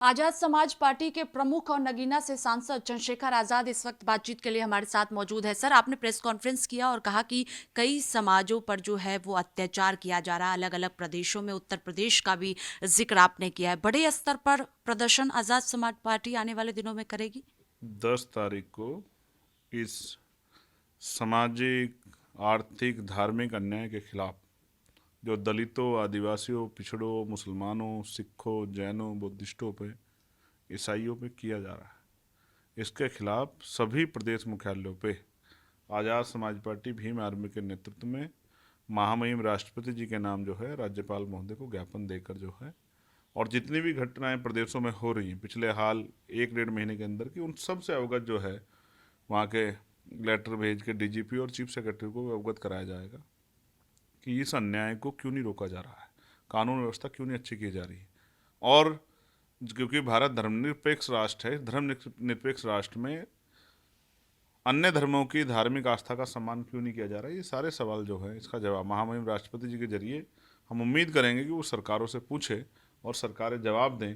Azad Samaj party के प्रमुख और नगीना से सांसद चंद्रशेखर आजाद इस वक्त बातचीत के लिए हमारे साथ मौजूद है। सर, आपने प्रेस कॉन्फ्रेंस किया और कहा कि कई समाजों पर जो है वो अत्याचार किया जा रहा है, अलग अलग प्रदेशों में, उत्तर प्रदेश का भी जिक्र आपने किया है। बड़े स्तर पर प्रदर्शन आजाद समाज पार्टी आने वाले दिनों में करेगी। 10 तारीख को इस सामाजिक, आर्थिक, धार्मिक अन्याय के खिलाफ जो दलितों, आदिवासियों, पिछड़ों, मुसलमानों, सिखों, जैनों, बुद्धिस्टों पे, ईसाइयों पे किया जा रहा है, इसके खिलाफ सभी प्रदेश मुख्यालयों पे आज़ाद समाज पार्टी भीम आर्मी के नेतृत्व में महामहिम राष्ट्रपति जी के नाम जो है राज्यपाल महोदय को ज्ञापन देकर जो है, और जितनी भी घटनाएं प्रदेशों में हो रही हैं पिछले हाल 1 डेढ़ महीने के अंदर की, उन सब से अवगत जो है वहाँ के लेटर भेज के डीजीपी और चीफ सेक्रेटरी को अवगत कराया जाएगा कि इस अन्याय को क्यों नहीं रोका जा रहा है, कानून व्यवस्था क्यों नहीं अच्छी की जा रही है। और क्योंकि भारत धर्मनिरपेक्ष राष्ट्र है, धर्मनिरपेक्ष राष्ट्र में अन्य धर्मों की धार्मिक आस्था का सम्मान क्यों नहीं किया जा रहा है, ये सारे सवाल जो है इसका जवाब महामहिम राष्ट्रपति जी के जरिए हम उम्मीद करेंगे कि वो सरकारों से पूछे और सरकारें जवाब दें,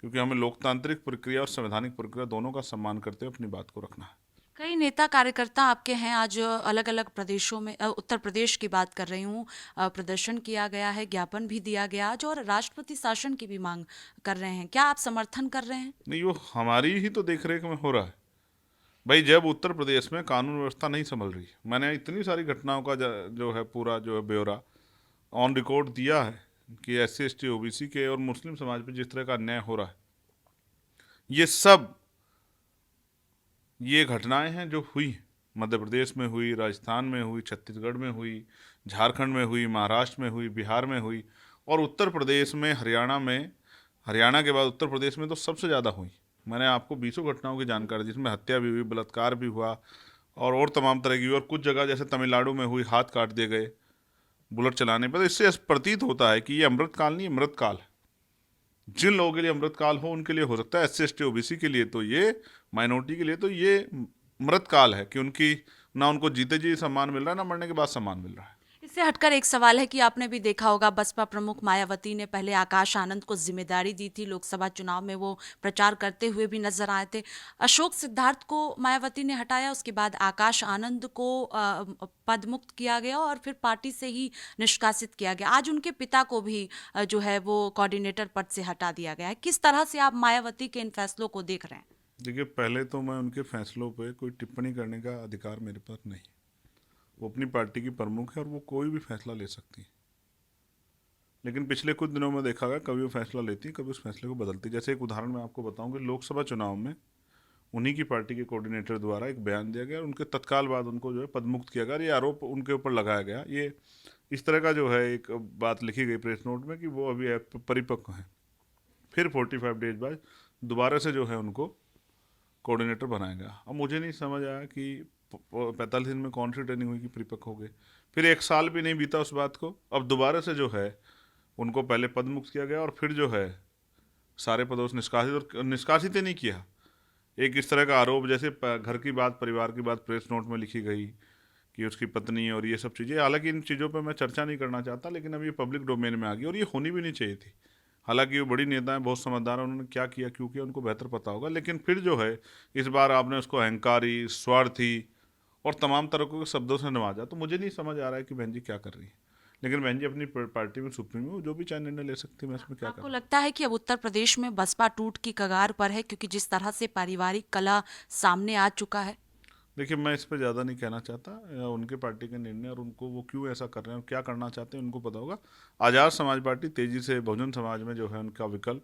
क्योंकि हमें लोकतांत्रिक प्रक्रिया और संवैधानिक प्रक्रिया दोनों का सम्मान करते हुए अपनी बात को रखना है। कई नेता कार्यकर्ता आपके हैं, आज अलग अलग प्रदेशों में, उत्तर प्रदेश की बात कर रही हूँ, प्रदर्शन किया गया है, ज्ञापन भी दिया गया आज, और राष्ट्रपति शासन की भी मांग कर रहे हैं। क्या आप समर्थन कर रहे हैं? नहीं, वो हमारी ही तो देख रेख में हो रहा है भाई। जब उत्तर प्रदेश में कानून व्यवस्था नहीं संभल रही, मैंने इतनी सारी घटनाओं का जो है पूरा जो है ब्यौरा ऑन रिकॉर्ड दिया है कि SC ST OBC के और मुस्लिम समाज पे जिस तरह का अन्याय हो रहा है, ये सब ये घटनाएं हैं जो हुई, मध्य प्रदेश में हुई, राजस्थान में हुई, छत्तीसगढ़ में हुई, झारखंड में हुई, महाराष्ट्र में हुई, बिहार में हुई, और उत्तर प्रदेश में, हरियाणा में, हरियाणा के बाद उत्तर प्रदेश में तो सबसे ज़्यादा हुई। मैंने आपको 20 घटनाओं की जानकारी दी, जिसमें हत्या भी हुई, बलात्कार भी हुआ, और तमाम तरह की, और कुछ जगह जैसे तमिलनाडु में हुई, हाथ काट दिए गए बुलेट चलाने पर। तो इससे प्रतीत होता है कि ये अमृतकाल नहीं, अमृतकाल है। जिन लोगों के लिए अमृतकाल हो उनके लिए हो सकता है, SC ST OBC के लिए तो ये, माइनॉरिटी के लिए तो ये मृतकाल है कि उनकी ना उनको जीते जी सम्मान मिल रहा है, ना मरने के बाद सम्मान मिल रहा है। इससे हटकर एक सवाल है कि आपने भी देखा होगा, बसपा प्रमुख मायावती ने पहले आकाश आनंद को जिम्मेदारी दी थी, लोकसभा चुनाव में वो प्रचार करते हुए भी नजर आए थे। अशोक सिद्धार्थ को मायावती ने हटाया, उसके बाद आकाश आनंद को पद मुक्त किया गया और फिर पार्टी से ही निष्कासित किया गया। आज उनके पिता को भी जो है वो कोऑर्डिनेटर पद से हटा दिया गया है। किस तरह से आप मायावती के इन फैसलों को देख रहे हैं? देखिए, पहले तो मैं उनके फैसलों पे कोई टिप्पणी करने का अधिकार मेरे पास नहीं। वो अपनी पार्टी की प्रमुख है और वो कोई भी फैसला ले सकती है, लेकिन पिछले कुछ दिनों में देखा गया कभी वो फैसला लेती, कभी उस फैसले को बदलती। जैसे एक उदाहरण मैं आपको बताऊं कि लोकसभा चुनाव में उन्हीं की पार्टी के कोऑर्डिनेटर द्वारा एक बयान दिया गया और उनके तत्काल बाद उनको जो है पदमुक्त किया गया। ये आरोप उनके ऊपर लगाया गया, ये इस तरह का जो है एक बात लिखी गई प्रेस नोट में कि वो अभी परिपक्व हैं। फिर 45 डेज बाद दोबारा से जो है उनको कोऑर्डिनेटर बनाया गया। अब मुझे नहीं समझ आया कि 45 दिन में कौन सी ट्रेनिंग हुई कि परिपक्व हो गए। फिर 1 साल भी नहीं बीता उस बात को, अब दोबारा से जो है उनको पहले पद मुक्त किया गया और फिर जो है सारे पदों से निष्कासित, और निष्कासित ही नहीं किया। एक इस तरह का आरोप, जैसे घर की बात, परिवार की बात प्रेस नोट में लिखी गई कि उसकी पत्नी और ये सब चीज़ें। हालांकि इन चीज़ों पर मैं चर्चा नहीं करना चाहता, लेकिन अब ये पब्लिक डोमेन में आ गई और ये होनी भी नहीं चाहिए थी। हालांकि वो बड़ी नेता हैं, बहुत समझदार हैं, उन्होंने क्या किया क्यों किया उनको बेहतर पता होगा। लेकिन फिर जो है इस बार आपने उसको अहंकारी, स्वार्थी और तमाम तरह के शब्दों से नवाजा, तो मुझे नहीं समझ आ रहा है कि बहन जी क्या कर रही है। लेकिन बहन जी अपनी पार्टी में सुप्रीम है, वो जो भी चाहे निर्णय ले सकती है, मैं इसमें क्या आपको करूँ। लगता है कि अब उत्तर प्रदेश में बसपा टूट की कगार पर है, क्योंकि जिस तरह से पारिवारिक कलह सामने आ चुका है? देखिए, मैं इस पर ज़्यादा नहीं कहना चाहता, उनके पार्टी के निर्णय और उनको वो क्यों ऐसा कर रहे हैं और क्या करना चाहते हैं उनको पता होगा। आज़ाद समाज पार्टी तेज़ी से बहुजन समाज में जो है उनका विकल्प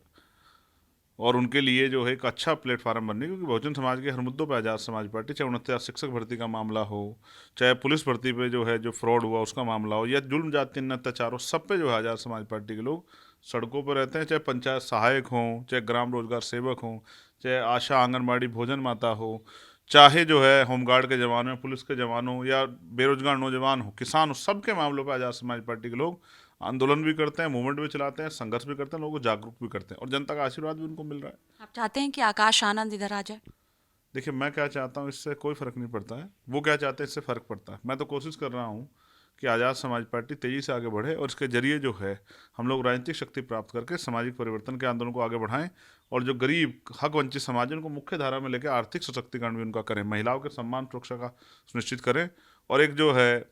और उनके लिए जो है एक अच्छा प्लेटफार्म बनने, क्योंकि बहुजन समाज के हर मुद्दों पर आज़ाद समाज पार्टी, चाहे 49 शिक्षक भर्ती का मामला हो, चाहे पुलिस भर्ती पे जो है जो फ्रॉड हुआ उसका मामला हो, या जुल्म जाति अत्याचार हो, सब पे जो है आज़ाद समाज पार्टी के लोग सड़कों पर रहते हैं। चाहे पंचायत सहायक हों, चाहे ग्राम रोजगार सेवक हों, चाहे आशा आंगनबाड़ी भोजन माता हो, चाहे जो है होमगार्ड के जवान हो, पुलिस के जवान हो, या बेरोजगार नौजवान हो, किसान हो, सबके मामलों पर आज़ाद समाज पार्टी के लोग आंदोलन भी करते हैं, मूवमेंट भी चलाते हैं, संघर्ष भी करते हैं, लोगों को जागरूक भी करते हैं, और जनता का आशीर्वाद भी उनको मिल रहा है। आप चाहते हैं कि आकाश आनंद इधर आ जाए? देखिए, मैं क्या चाहता हूँ इससे कोई फ़र्क नहीं पड़ता है, वो क्या चाहते हैं इससे फ़र्क पड़ता है। मैं तो कोशिश कर रहा हूँ कि आज़ाद समाज पार्टी तेज़ी से आगे बढ़े और इसके जरिए जो है हम लोग राजनीतिक शक्ति प्राप्त करके सामाजिक परिवर्तन के आंदोलन को आगे बढ़ाएं और जो गरीब हक वंचित समाज है उनको मुख्य धारा में लेकर आर्थिक सशक्तिकरण भी उनका करें, महिलाओं के सम्मान सुरक्षा का सुनिश्चित करें और एक जो है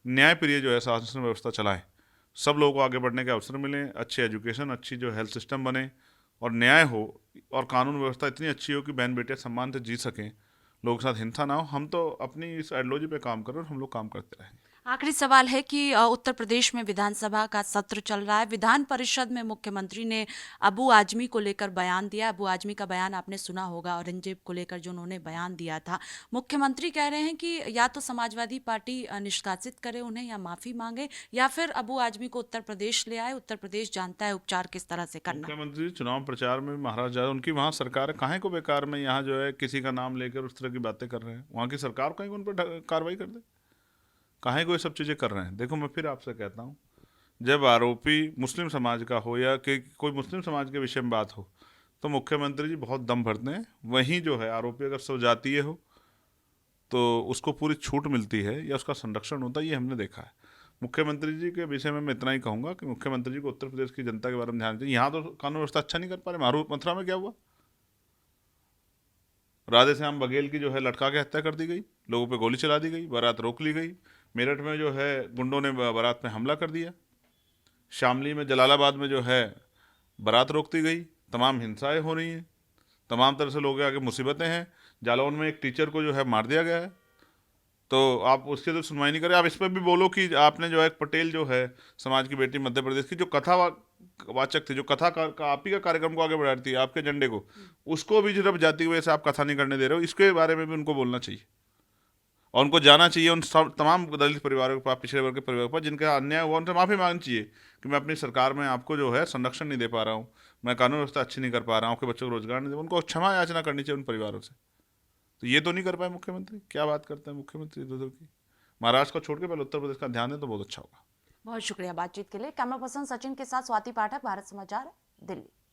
न्यायप्रिय जो है शासन व्यवस्था चलाएं। सब लोगों को आगे बढ़ने के अवसर मिलें, अच्छी एजुकेशन, अच्छी जो हेल्थ सिस्टम बने और न्याय हो और कानून व्यवस्था इतनी अच्छी हो कि बहन बेटियां सम्मान से जी सकें, लोगों के साथ हिंसा ना हो। हम तो अपनी इस आइडियोलॉजी पे काम कर रहे हैं और हम लोग काम करते रहेंगे। आखिरी सवाल है कि उत्तर प्रदेश में विधानसभा का सत्र चल रहा है। विधान परिषद में मुख्यमंत्री ने अबू आजमी को लेकर बयान दिया। अबू आजमी का बयान आपने सुना होगा, औरंगजेब को लेकर जो उन्होंने बयान दिया था। मुख्यमंत्री कह रहे हैं कि या तो समाजवादी पार्टी निष्कासित करे उन्हें या माफी मांगे या फिर अबू आजमी को उत्तर प्रदेश ले आए। उत्तर प्रदेश जानता है उपचार किस तरह से करना। मुख्यमंत्री चुनाव प्रचार में महाराज जा उनकी वहाँ सरकार है, काहे को बेकार में यहाँ जो है किसी का नाम लेकर उस तरह की बातें कर रहे हैं। वहाँ की सरकार कहीं उन पर कार्रवाई कर दे, काहे को ये सब चीज़ें कर रहे हैं। देखो मैं फिर आपसे कहता हूँ, जब आरोपी मुस्लिम समाज का हो या कि कोई मुस्लिम समाज के विषय में बात हो तो मुख्यमंत्री जी बहुत दम भरते हैं। वहीं जो है आरोपी अगर स्वजातीय हो तो उसको पूरी छूट मिलती है या उसका संरक्षण होता है, ये हमने देखा है। मुख्यमंत्री जी के विषय में मैं इतना ही कहूँगा कि मुख्यमंत्री जी को उत्तर प्रदेश की जनता के बारे में ध्यान चाहिए। यहाँ तो कानून व्यवस्था अच्छा नहीं कर पा रहे। मथुरा में क्या हुआ, राधे श्याम बघेल की जो है लटका के हत्या कर दी गई, लोगों पे गोली चला दी गई, बारात रोक ली गई। मेरठ में जो है गुंडों ने बारात में हमला कर दिया। शामली में, जलालाबाद में जो है बारात रोक दी गई। तमाम हिंसाएं हो रही हैं, तमाम तरह से लोगों के आगे मुसीबतें हैं। जालौन में एक टीचर को जो है मार दिया गया है, तो आप उसकी तो सुनवाई नहीं करें। आप इस पर भी बोलो कि आपने जो है एक पटेल जो है समाज की बेटी मध्य प्रदेश की जो वाचक थी, जो आप ही का कार्यक्रम को आगे बढ़ा रही थी, आपके एजेंडे को, उसको भी जब जाति की वजह से आप कथा नहीं करने दे रहे हो, इसके बारे में भी उनको बोलना चाहिए और उनको जाना चाहिए उन तमाम दलित परिवारों के पास, पिछड़े वर्ग के परिवारों के पास जिनका अन्याय हुआ, उनसे माफ़ी मांगनी चाहिए कि मैं अपनी सरकार में आपको जो है संरक्षण नहीं दे पा रहा हूँ, मैं कानून व्यवस्था अच्छी नहीं कर पा रहा हूँ, आपके बच्चों को रोजगार नहीं दे, उनको क्षमा याचना करनी चाहिए उन परिवारों से। तो ये तो नहीं कर पाए मुख्यमंत्री। क्या बात करते हैं मुख्यमंत्री इधर की। महाराष्ट्र को छोड़ के पहले उत्तर प्रदेश का ध्यान दें तो बहुत अच्छा होगा। बहुत शुक्रिया बातचीत के लिए। कैमरा पर्सन सचिन के साथ स्वाति पाठक, भारत समाचार, दिल्ली।